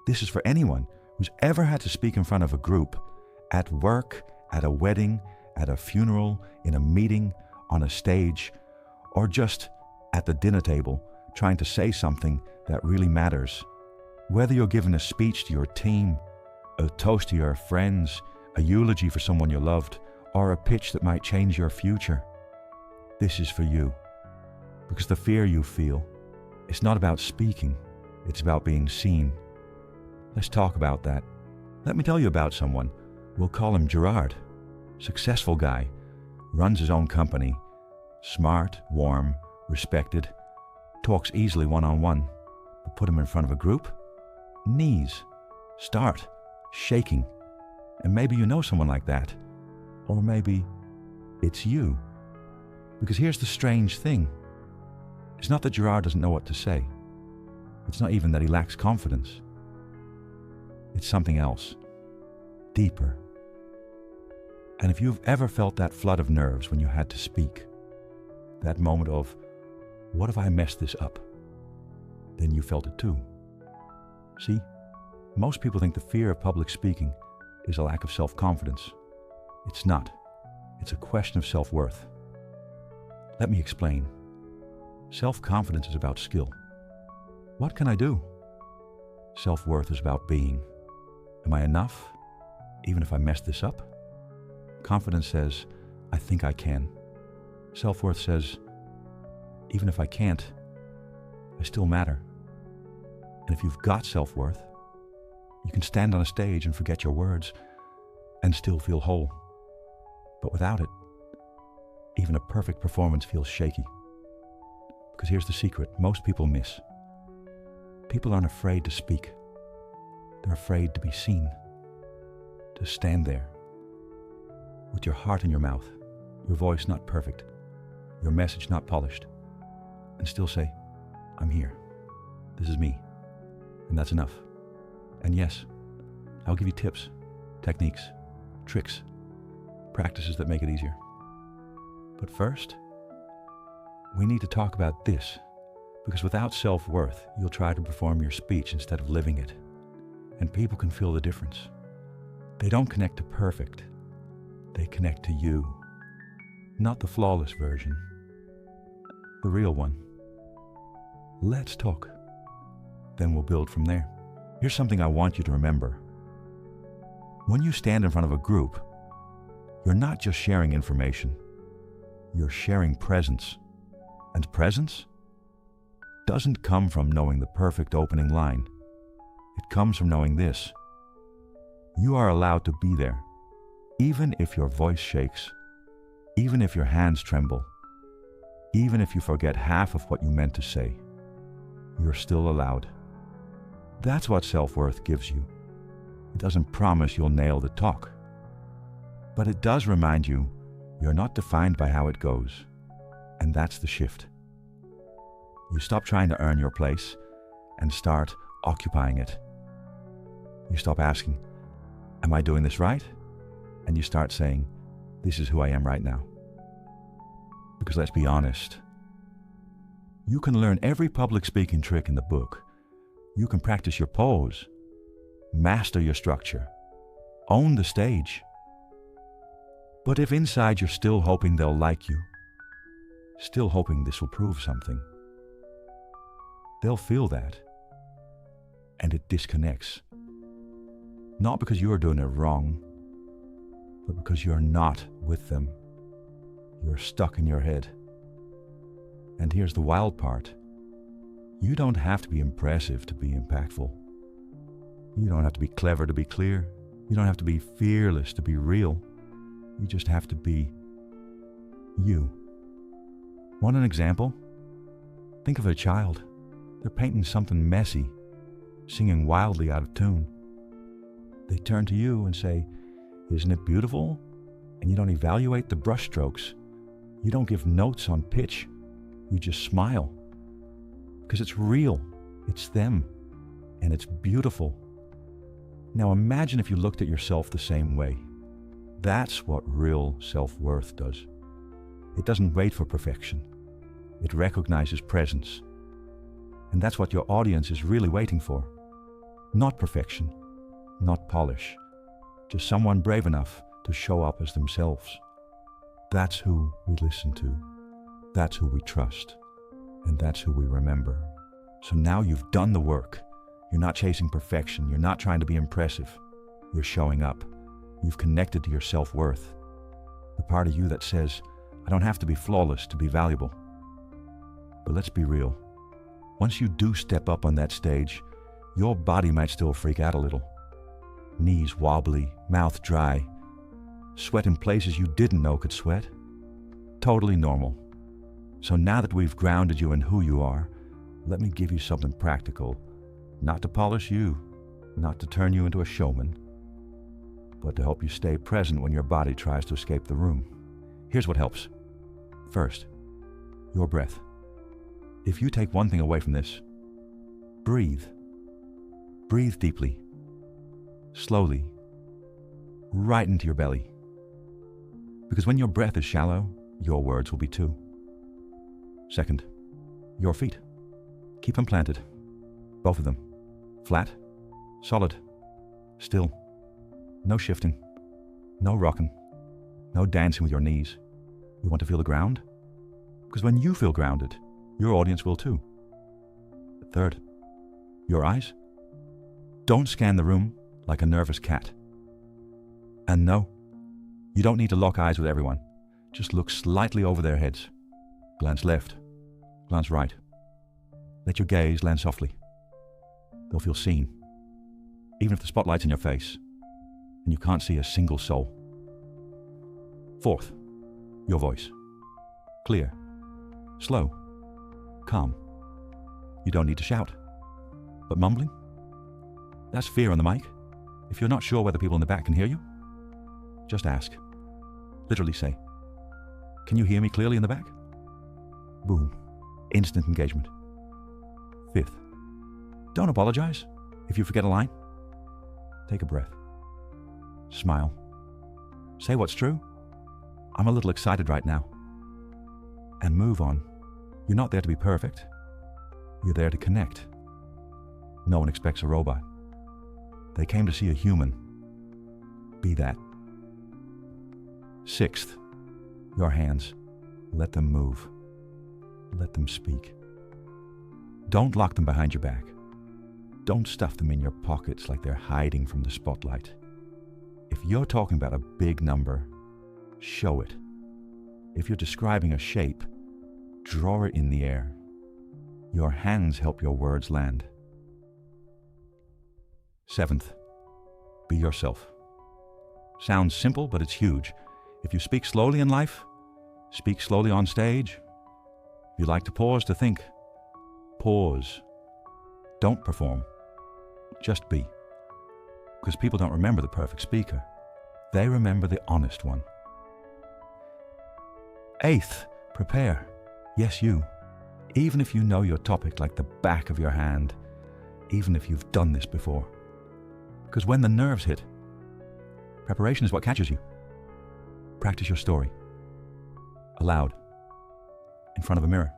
This is for anyone who's ever had to speak in front of a group, at work, at a wedding, at a funeral, in a meeting, on a stage, or just at the dinner table trying to say something that really matters. Whether you're giving a speech to your team, a toast to your friends, a eulogy for someone you loved, or a pitch that might change your future, this is for you. Because the fear you feel, it's not about speaking, it's about being seen. Let's talk about that. Let me tell you about someone. We'll call him Gerard. Successful guy, runs his own company, smart, warm, respected, talks easily one-on-one. But put him in front of a group, knees, start, shaking. And maybe you know someone like that. Or maybe it's you. Because here's the strange thing. It's not that Gerard doesn't know what to say. It's not even that he lacks confidence. It's something else, deeper. And if you've ever felt that flood of nerves when you had to speak, that moment of, what if I mess this up? Then you felt it too. See, most people think the fear of public speaking is a lack of self-confidence. It's not. It's a question of self-worth. Let me explain. Self-confidence is about skill. What can I do? Self-worth is about being. Am I enough, even if I mess this up? Confidence says, I think I can. Self-worth says, even if I can't, I still matter. And if you've got self-worth, you can stand on a stage and forget your words and still feel whole. But without it, even a perfect performance feels shaky. Because here's the secret most people miss. People aren't afraid to speak. They're afraid to be seen. To stand there with your heart in your mouth, your voice not perfect, your message not polished, and still say, I'm here. This is me. And that's enough. And yes, I'll give you tips, techniques, tricks, practices that make it easier. But first, we need to talk about this, because without self-worth, you'll try to perform your speech instead of living it. And people can feel the difference. They don't connect to perfect. They connect to you. Not the flawless version. The real one. Let's talk. Then we'll build from there. Here's something I want you to remember. When you stand in front of a group, you're not just sharing information. You're sharing presence. And presence doesn't come from knowing the perfect opening line. It comes from knowing this. You are allowed to be there, even if your voice shakes, even if your hands tremble, even if you forget half of what you meant to say. You're still allowed. That's what self-worth gives you. It doesn't promise you'll nail the talk, but it does remind you you're not defined by how it goes. And that's the shift. You stop trying to earn your place and start occupying it. You stop asking, am I doing this right? And you start saying, this is who I am right now. Because let's be honest, you can learn every public speaking trick in the book. You can practice your pose, master your structure, own the stage. But if inside you're still hoping they'll like you, still hoping this will prove something, they'll feel that. And it disconnects. Not because you're doing it wrong, but because you're not with them. You're stuck in your head. And here's the wild part. You don't have to be impressive to be impactful. You don't have to be clever to be clear. You don't have to be fearless to be real. You just have to be you. Want an example? Think of a child. They're painting something messy, singing wildly out of tune. They turn to you and say, isn't it beautiful? And you don't evaluate the brushstrokes. You don't give notes on pitch. You just smile. Because it's real. It's them. And it's beautiful. Now imagine if you looked at yourself the same way. That's what real self-worth does. It doesn't wait for perfection. It recognizes presence. And that's what your audience is really waiting for. Not perfection, not polish, just someone brave enough to show up as themselves. That's who we listen to, that's who we trust, and that's who we remember. So now you've done the work. You're not chasing perfection, you're not trying to be impressive. You're showing up. You've connected to your self-worth, the part of you that says, I don't have to be flawless to be valuable. But let's be real. Once you do step up on that stage, your body might still freak out a little. Knees wobbly, mouth dry, sweat in places you didn't know could sweat. Totally normal. So now that we've grounded you in who you are, let me give you something practical. Not to polish you, not to turn you into a showman, but to help you stay present when your body tries to escape the room. Here's what helps. First, your breath. If you take one thing away from this, breathe. Breathe deeply, slowly, right into your belly. Because when your breath is shallow, your words will be too. Second, your feet. Keep them planted, both of them. Flat, solid, still. No shifting, no rocking, no dancing with your knees. You want to feel the ground? Because when you feel grounded, your audience will too. Third, your eyes. Don't scan the room like a nervous cat. And no, you don't need to lock eyes with everyone. Just look slightly over their heads. Glance left, glance right. Let your gaze land softly. They'll feel seen, even if the spotlight's in your face and you can't see a single soul. Fourth, your voice. Clear, slow, calm. You don't need to shout. But mumbling? That's fear on the mic. If you're not sure whether people in the back can hear you, just ask. Literally say, can you hear me clearly in the back? Boom. Instant engagement. Fifth, don't apologize if you forget a line. Take a breath. Smile. Say what's true. I'm a little excited right now. And move on. You're not there to be perfect. You're there to connect. No one expects a robot. They came to see a human. Be that. Sixth, your hands. Let them move. Let them speak. Don't lock them behind your back. Don't stuff them in your pockets like they're hiding from the spotlight. If you're talking about a big number, show it. If you're describing a shape, draw it in the air. Your hands help your words land. Seventh, be yourself. Sounds simple, but it's huge. If you speak slowly in life, speak slowly on stage. If you like to pause to think, pause. Don't perform. Just be. Because people don't remember the perfect speaker. They remember the honest one. Eighth, prepare. Yes, you. Even if you know your topic like the back of your hand, even if you've done this before. Because when the nerves hit, preparation is what catches you. Practice your story. Aloud. In front of a mirror.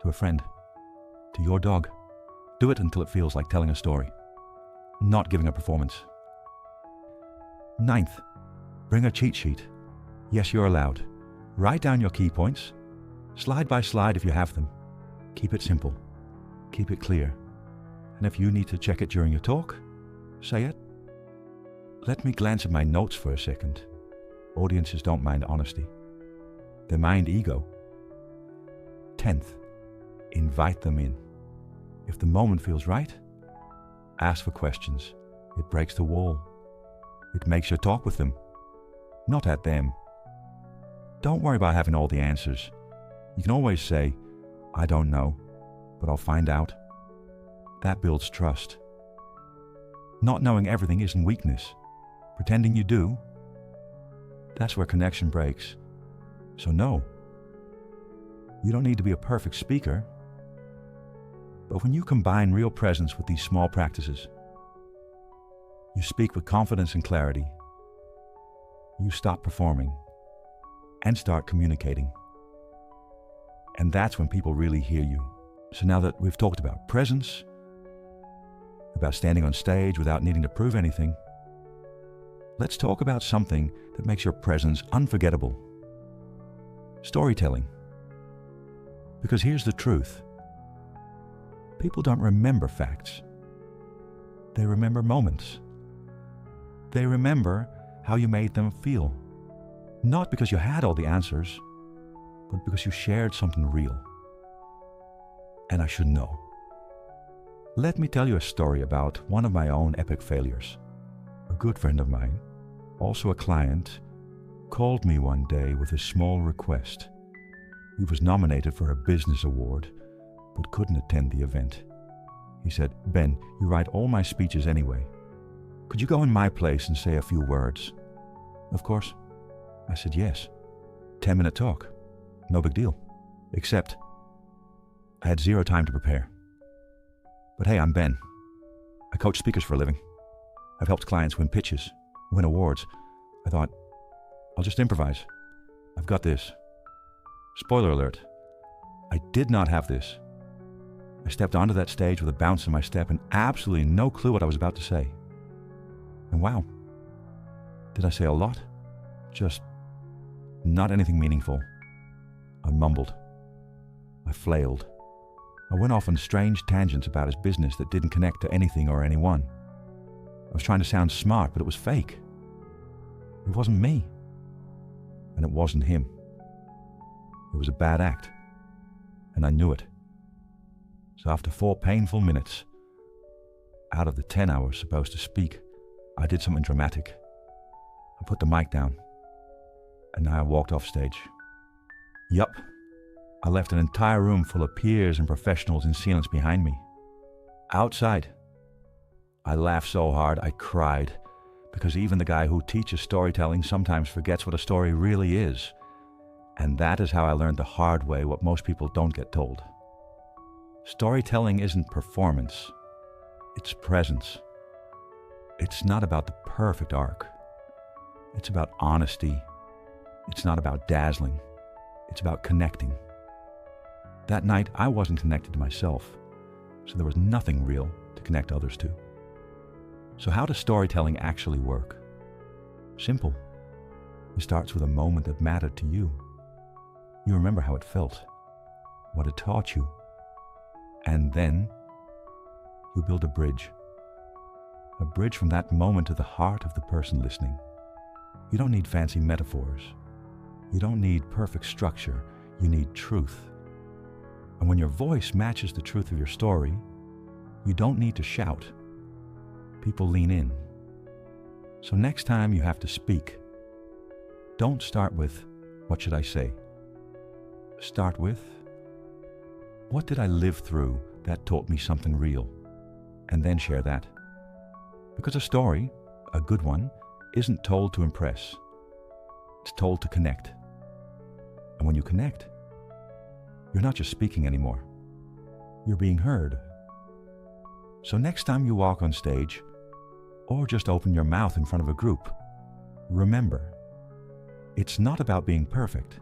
To a friend. To your dog. Do it until it feels like telling a story, not giving a performance. Ninth, bring a cheat sheet. Yes, you're allowed. Write down your key points, slide by slide if you have them. Keep it simple. Keep it clear. And if you need to check it during your talk, say it. Let me glance at my notes for a second. Audiences don't mind honesty. They mind ego. 10th, invite them in. If the moment feels right, ask for questions. It breaks the wall. It makes you talk with them, not at them. Don't worry about having all the answers. You can always say, I don't know, but I'll find out. That builds trust. Not knowing everything isn't weakness. Pretending you do, that's where connection breaks. So no, you don't need to be a perfect speaker. But when you combine real presence with these small practices, you speak with confidence and clarity. You stop performing and start communicating. And that's when people really hear you. So now that we've talked about presence, about standing on stage without needing to prove anything. Let's talk about something that makes your presence unforgettable. Storytelling. Because here's the truth. People don't remember facts. They remember moments. They remember how you made them feel. Not because you had all the answers, but because you shared something real. And I should know. Let me tell you a story about one of my own epic failures. A good friend of mine, also a client, called me one day with a small request. He was nominated for a business award, but couldn't attend the event. He said, "Ben, you write all my speeches anyway. Could you go in my place and say a few words?" Of course. I said yes. 10-minute talk. No big deal. Except I had 0 time to prepare. But hey, I'm Ben. I coach speakers for a living. I've helped clients win pitches, win awards. I thought, I'll just improvise. I've got this. Spoiler alert, I did not have this. I stepped onto that stage with a bounce in my step and absolutely no clue what I was about to say. And wow, did I say a lot? Just not anything meaningful. I mumbled. I flailed. I went off on strange tangents about his business that didn't connect to anything or anyone. I was trying to sound smart, but it was fake. It wasn't me. And it wasn't him. It was a bad act. And I knew it. So after 4 painful minutes, out of the 10 I was supposed to speak, I did something dramatic. I put the mic down. And I walked off stage. Yup. I left an entire room full of peers and professionals in silence behind me. Outside, I laughed so hard I cried, because even the guy who teaches storytelling sometimes forgets what a story really is. And that is how I learned the hard way what most people don't get told. Storytelling isn't performance, it's presence. It's not about the perfect arc. It's about honesty. It's not about dazzling. It's about connecting. That night, I wasn't connected to myself, so there was nothing real to connect others to. So how does storytelling actually work? Simple. It starts with a moment that mattered to you. You remember how it felt, what it taught you, and then you build a bridge. A bridge from that moment to the heart of the person listening. You don't need fancy metaphors. You don't need perfect structure. You need truth. And when your voice matches the truth of your story, you don't need to shout. People lean in. So next time you have to speak, don't start with, "What should I say?" Start with, "What did I live through that taught me something real?" And then share that. Because a story, a good one, isn't told to impress. It's told to connect. And when you connect, you're not just speaking anymore. You're being heard. So next time you walk on stage, or just open your mouth in front of a group, remember, it's not about being perfect.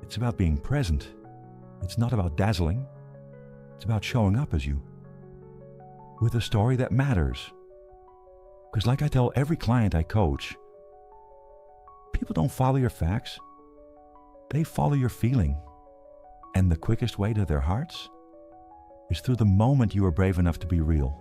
It's about being present. It's not about dazzling. It's about showing up as you, with a story that matters. Because like I tell every client I coach, people don't follow your facts. They follow your feeling. And the quickest way to their hearts is through the moment you were brave enough to be real.